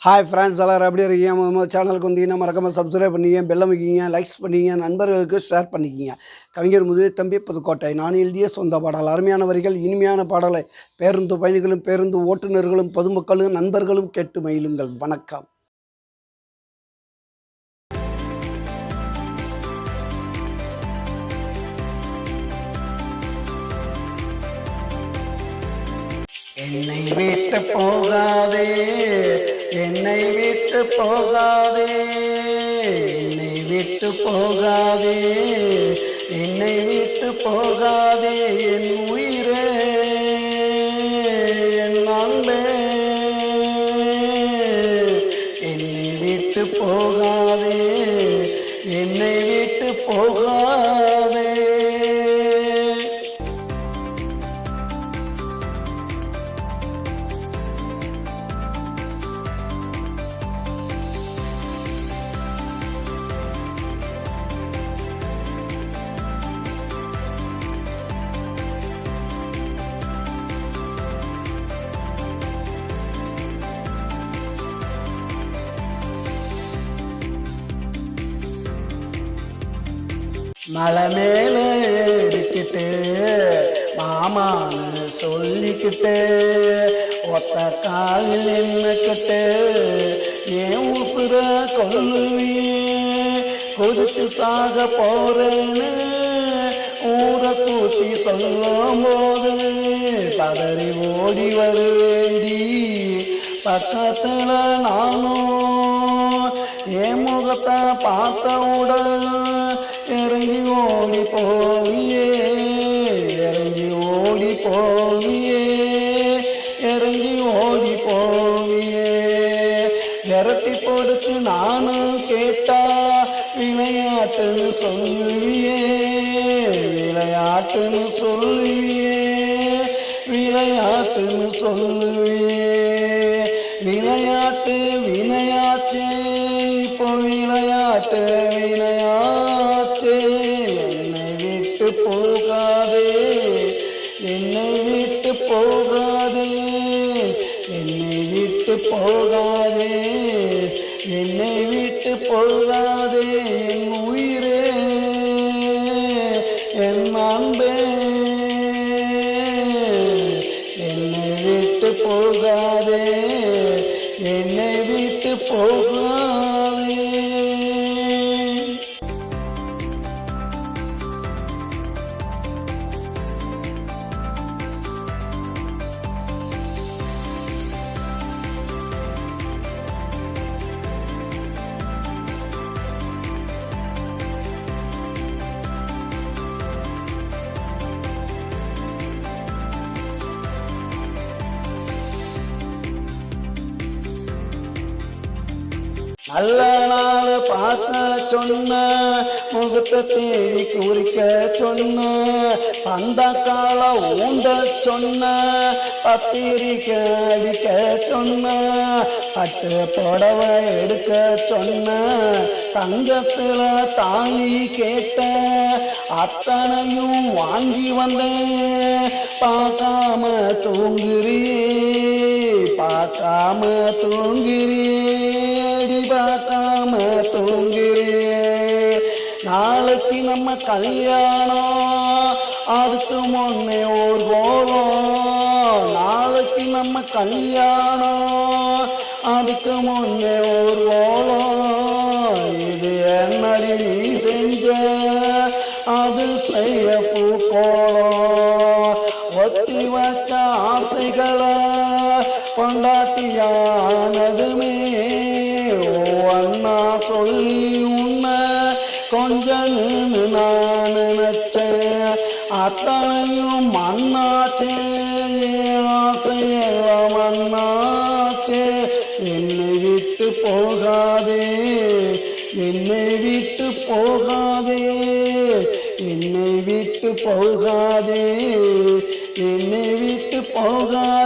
Hi friends எல்லாரும் எப்படி இருக்கீங்க? நம்ம சேனலுக்கு வந்தீங்கன்னா மறக்காமல் சப்ஸ்கிரைப் பண்ணிங்க, பெல்ல அமைக்கிங்க, லைக்ஸ் பண்ணிங்க, நண்பர்களுக்கு ஷேர் பண்ணிக்கிங்க. கவிஞர் முதுதம்பி புதுக்கோட்டை. நான் எழுதிய சொந்த பாடல். அருமையான வரிகள், இனிமையான பாடலை பேருந்து பயணிகளும், பேருந்து ஓட்டுநர்களும், பொதுமக்களும், நண்பர்களும் கேட்டு மகிழுங்கள். வணக்கம். என்னை விட்டு போகாதே, என்னை விட்டு போகாதே, என்னை விட்டு போகாதே, என்னை விட்டு போகாதே, என் உயிரே, என் அன்பே, என்னை விட்டு போகாதே, என்னை விட்டு போகாதே. மலை மேல ஏறிக்கிட்டு மாமான்னு சொல்லிக்கிட்டு ஒத்த காலில் நின்னுக்கிட்டு ஏன் உசுர கொல்லுவியே, கொதிச்சு சாக போறேன்னு ஊரை கூட்டி சொல்லும் போது பதறி ஓடி வருவேண்டி. பக்கத்துல நானும் என் முகத்தை பார்த்தவுடன் இறங்கி ஓடி போவியே, இறங்கி ஓடி போவியே, இறங்கி ஓடி போவியே. விரட்டி போடுச்சு நானும் கேட்டா விளையாட்டுன்னு சொல்லுவியே, விளையாட்டுன்னு சொல்லுவியே, விளையாட்டுன்னு சொல்லுவியே. விளையாட்டு வினையாச்சே, இப்போ விளையாட்டு வினையாச்சே. என்னை விட்டு போகாதே, என்னை விட்டு போகாதே, என்னை விட்டு போகாதே, என்னை விட்டு போகாதே, என் உயிரே, என் அன்பே, என்னை விட்டு போகாதே, என்னை விட்டு போகாதே. நல்ல நாள் பார்க்க சொன்ன, முகத்தை தேடி குறிக்க சொன்ன, அந்த காலம் ஊண்ட சொன்ன, பத்திரிக்கை அடிக்க சொன்ன, பட்டு புடவை எடுக்க சொன்ன, தங்கத்துல தாலி கேட்ட, அத்தனையும் வாங்கி வந்தேன். பார்க்காம தூங்குறியே, பார்க்காம தூங்குறியே, பார்க்காம தூங்குறியே. நாளைக்கு நம்ம கல்யாணம், அதுக்கு முன்னே ஒரு கோலம். நாளைக்கு நம்ம கல்யாணம், அதுக்கு முன்னே ஒரு கோலம். இது என்னடி நீ செஞ்ச அது செய்ய பூக்கோளம். ஒத்தி வச்ச ஆசைகளை கொண்டாட்டியானதுமே அண்ணா சொல்லி உன்னை கொஞ்சன்னு நான் நினைச்சேன். அத்தனையும் மண்ணாச்சே, ஆசையெல்லாம் மண்ணாச்சே. என்னை விட்டு போகாதே, என்னை விட்டு போகாதே, என்னை விட்டு போகாதே, என்னை விட்டு போகாதே.